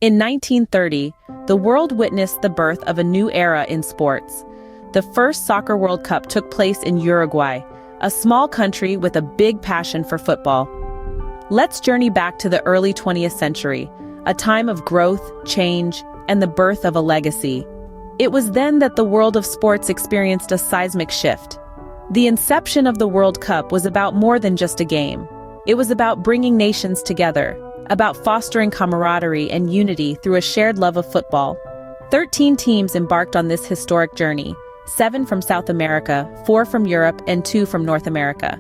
In 1930, the world witnessed the birth of a new era in sports. The first Soccer World Cup took place in Uruguay, a small country with a big passion for football. Let's journey back to the early 20th century, a time of growth, change, and the birth of a legacy. It was then that the world of sports experienced a seismic shift. The inception of the World Cup was about more than just a game. It was about bringing nations together, about fostering camaraderie and unity through a shared love of football. 13 teams embarked on this historic journey, 7 from South America, 4 from Europe, and 2 from North America.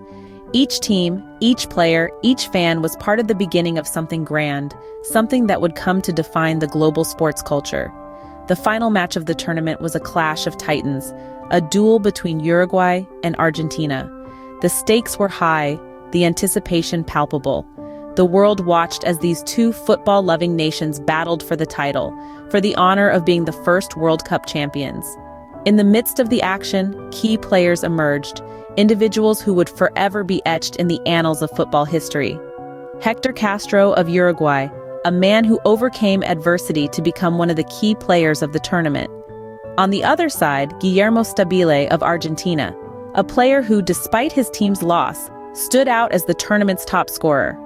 Each team, each player, each fan was part of the beginning of something grand, something that would come to define the global sports culture. The final match of the tournament was a clash of titans, a duel between Uruguay and Argentina. The stakes were high, the anticipation palpable. The world watched as these two football-loving nations battled for the title, for the honor of being the first World Cup champions. In the midst of the action, key players emerged, individuals who would forever be etched in the annals of football history. Héctor Castro of Uruguay, a man who overcame adversity to become one of the key players of the tournament. On the other side, Guillermo Stabile of Argentina, a player who, despite his team's loss, stood out as the tournament's top scorer.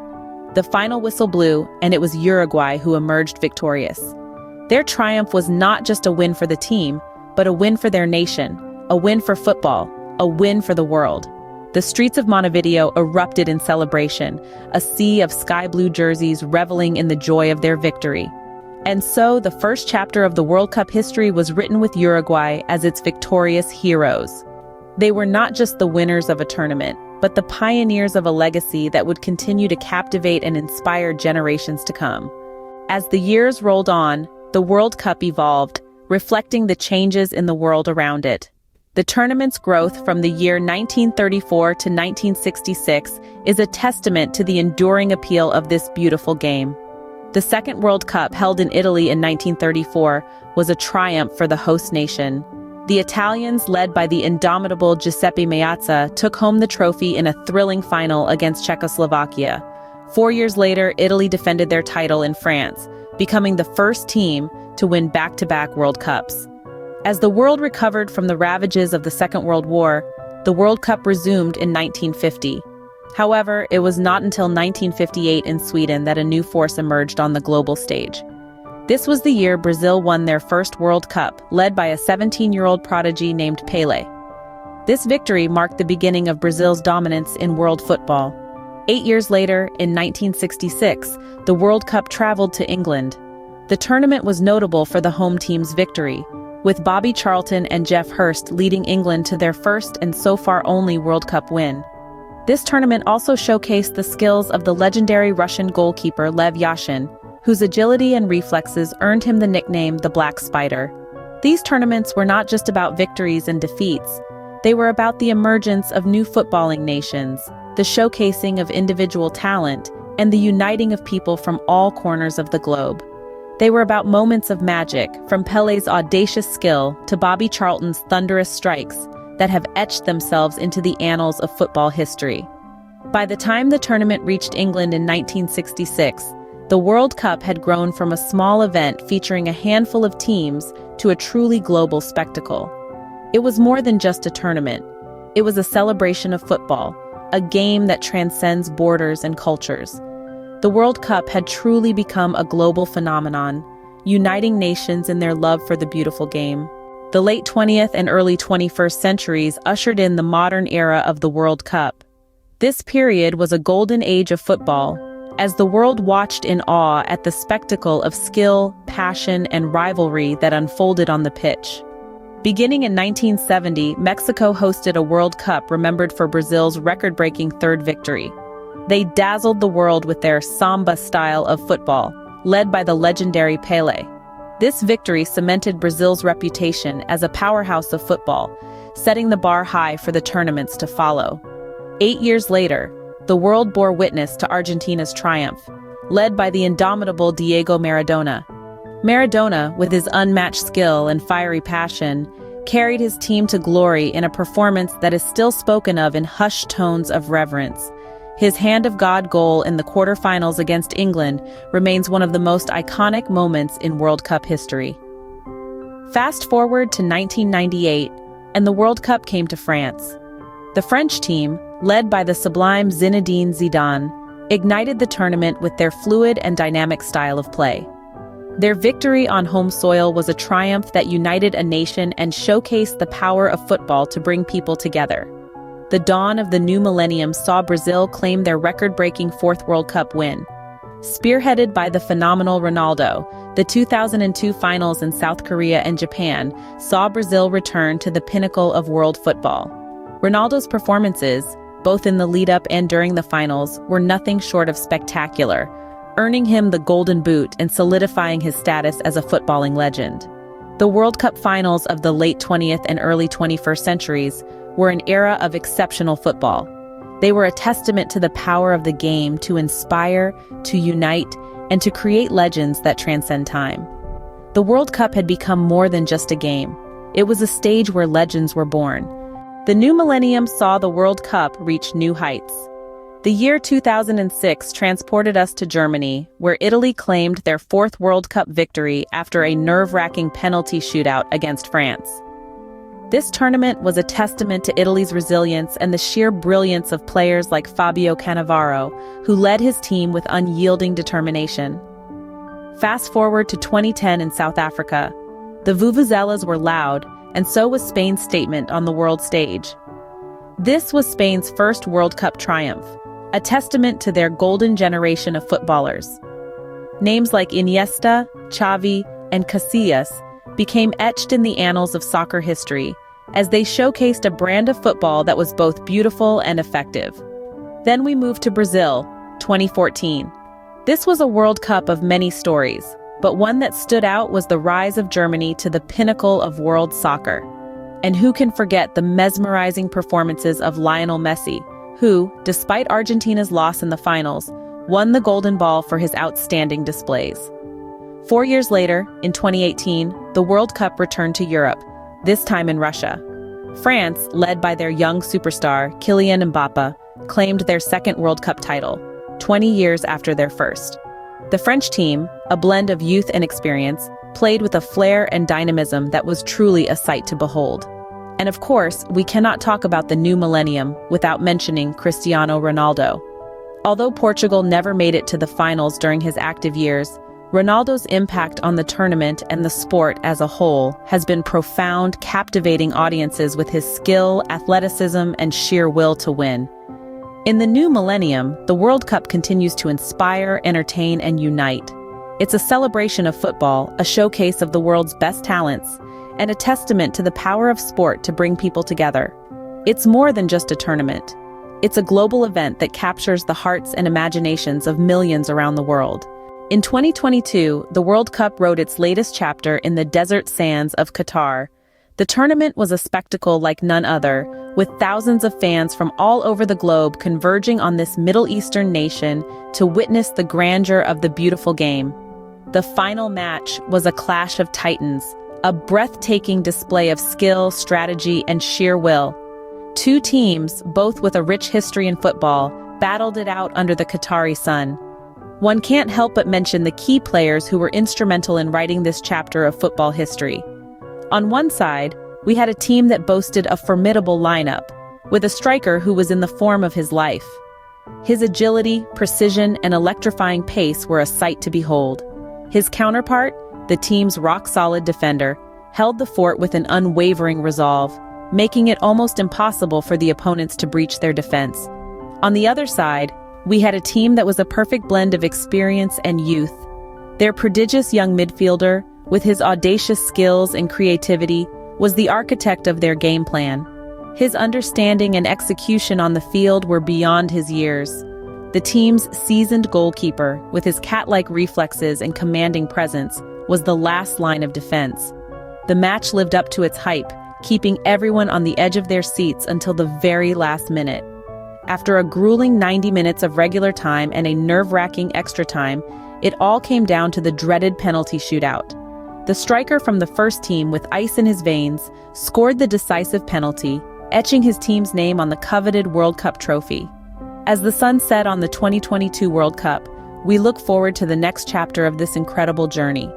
The final whistle blew, and it was Uruguay who emerged victorious. Their triumph was not just a win for the team, but a win for their nation, a win for football, a win for the world. The streets of Montevideo erupted in celebration, a sea of sky blue jerseys reveling in the joy of their victory. And so, the first chapter of the World Cup history was written with Uruguay as its victorious heroes. They were not just the winners of a tournament, but the pioneers of a legacy that would continue to captivate and inspire generations to come. As the years rolled on, the World Cup evolved, reflecting the changes in the world around it. The tournament's growth from the year 1934 to 1966 is a testament to the enduring appeal of this beautiful game. The second World Cup, held in Italy in 1934, was a triumph for the host nation. The Italians, led by the indomitable Giuseppe Meazza, took home the trophy in a thrilling final against Czechoslovakia. 4 years later, Italy defended their title in France, becoming the first team to win back-to-back World Cups. As the world recovered from the ravages of the Second World War, the World Cup resumed in 1950. However, it was not until 1958 in Sweden that a new force emerged on the global stage. This was the year Brazil won their first World Cup, led by a 17-year-old prodigy named Pelé. This victory marked the beginning of Brazil's dominance in world football. 8 years later, in 1966, the World Cup traveled to England. The tournament was notable for the home team's victory, with Bobby Charlton and Geoff Hurst leading England to their first and so far only World Cup win. This tournament also showcased the skills of the legendary Russian goalkeeper Lev Yashin, whose agility and reflexes earned him the nickname the Black Spider. These tournaments were not just about victories and defeats. They were about the emergence of new footballing nations, the showcasing of individual talent, and the uniting of people from all corners of the globe. They were about moments of magic, from Pelé's audacious skill to Bobby Charlton's thunderous strikes, that have etched themselves into the annals of football history. By the time the tournament reached England in 1966, the World Cup had grown from a small event featuring a handful of teams to a truly global spectacle. It was more than just a tournament. It was a celebration of football, a game that transcends borders and cultures. The World Cup had truly become a global phenomenon, uniting nations in their love for the beautiful game. The late 20th and early 21st centuries ushered in the modern era of the World Cup. This period was a golden age of football, as the world watched in awe at the spectacle of skill, passion, and rivalry that unfolded on the pitch. Beginning in 1970, Mexico hosted a World Cup remembered for Brazil's record-breaking third victory. They dazzled the world with their samba style of football, led by the legendary Pelé. This victory cemented Brazil's reputation as a powerhouse of football, setting the bar high for the tournaments to follow. 8 years later, the world bore witness to Argentina's triumph, led by the indomitable Diego Maradona. Maradona, with his unmatched skill and fiery passion, carried his team to glory in a performance that is still spoken of in hushed tones of reverence. His Hand of God goal in the quarterfinals against England remains one of the most iconic moments in World Cup history. Fast forward to 1998, and the World Cup came to France. The French team, led by the sublime Zinedine Zidane, ignited the tournament with their fluid and dynamic style of play. Their victory on home soil was a triumph that united a nation and showcased the power of football to bring people together. The dawn of the new millennium saw Brazil claim their record-breaking fourth World Cup win. Spearheaded by the phenomenal Ronaldo, the 2002 finals in South Korea and Japan saw Brazil return to the pinnacle of world football. Ronaldo's performances, both in the lead-up and during the finals, were nothing short of spectacular, earning him the Golden Boot and solidifying his status as a footballing legend. The World Cup finals of the late 20th and early 21st centuries were an era of exceptional football. They were a testament to the power of the game to inspire, to unite, and to create legends that transcend time. The World Cup had become more than just a game. It was a stage where legends were born. The new millennium saw the World Cup reach new heights. The year 2006 transported us to Germany, where Italy claimed their fourth World Cup victory after a nerve-wracking penalty shootout against France. This tournament was a testament to Italy's resilience and the sheer brilliance of players like Fabio Cannavaro, who led his team with unyielding determination. Fast forward to 2010 in South Africa. The vuvuzelas were loud, and so was Spain's statement on the world stage. This was Spain's first World Cup triumph, a testament to their golden generation of footballers. Names like Iniesta, Xavi, and Casillas became etched in the annals of soccer history as they showcased a brand of football that was both beautiful and effective. Then we moved to Brazil, 2014. This was a World Cup of many stories, but one that stood out was the rise of Germany to the pinnacle of world soccer. And who can forget the mesmerizing performances of Lionel Messi, who, despite Argentina's loss in the finals, won the Golden Ball for his outstanding displays. 4 years later, in 2018, the World Cup returned to Europe, this time in Russia. France, led by their young superstar, Kylian Mbappé, claimed their second World Cup title, 20 years after their first. The French team, a blend of youth and experience, played with a flair and dynamism that was truly a sight to behold. And of course, we cannot talk about the new millennium without mentioning Cristiano Ronaldo. Although Portugal never made it to the finals during his active years, Ronaldo's impact on the tournament and the sport as a whole has been profound, captivating audiences with his skill, athleticism, and sheer will to win. In the new millennium, the World Cup continues to inspire, entertain, and unite. It's a celebration of football, a showcase of the world's best talents, and a testament to the power of sport to bring people together. It's more than just a tournament. It's a global event that captures the hearts and imaginations of millions around the world. In 2022, the World Cup wrote its latest chapter in the desert sands of Qatar. The tournament was a spectacle like none other, with thousands of fans from all over the globe converging on this Middle Eastern nation to witness the grandeur of the beautiful game. The final match was a clash of titans, a breathtaking display of skill, strategy, and sheer will. Two teams, both with a rich history in football, battled it out under the Qatari sun. One can't help but mention the key players who were instrumental in writing this chapter of football history. On one side, we had a team that boasted a formidable lineup, with a striker who was in the form of his life. His agility, precision, and electrifying pace were a sight to behold. His counterpart, the team's rock-solid defender, held the fort with an unwavering resolve, making it almost impossible for the opponents to breach their defense. On the other side, we had a team that was a perfect blend of experience and youth. Their prodigious young midfielder, with his audacious skills and creativity, was the architect of their game plan. His understanding and execution on the field were beyond his years. The team's seasoned goalkeeper, with his cat-like reflexes and commanding presence, was the last line of defense. The match lived up to its hype, keeping everyone on the edge of their seats until the very last minute. After a grueling 90 minutes of regular time and a nerve-wracking extra time, it all came down to the dreaded penalty shootout. The striker from the first team, with ice in his veins, scored the decisive penalty, etching his team's name on the coveted World Cup trophy. As the sun set on the 2022 World Cup, we look forward to the next chapter of this incredible journey.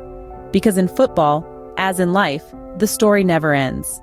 Because in football, as in life, the story never ends.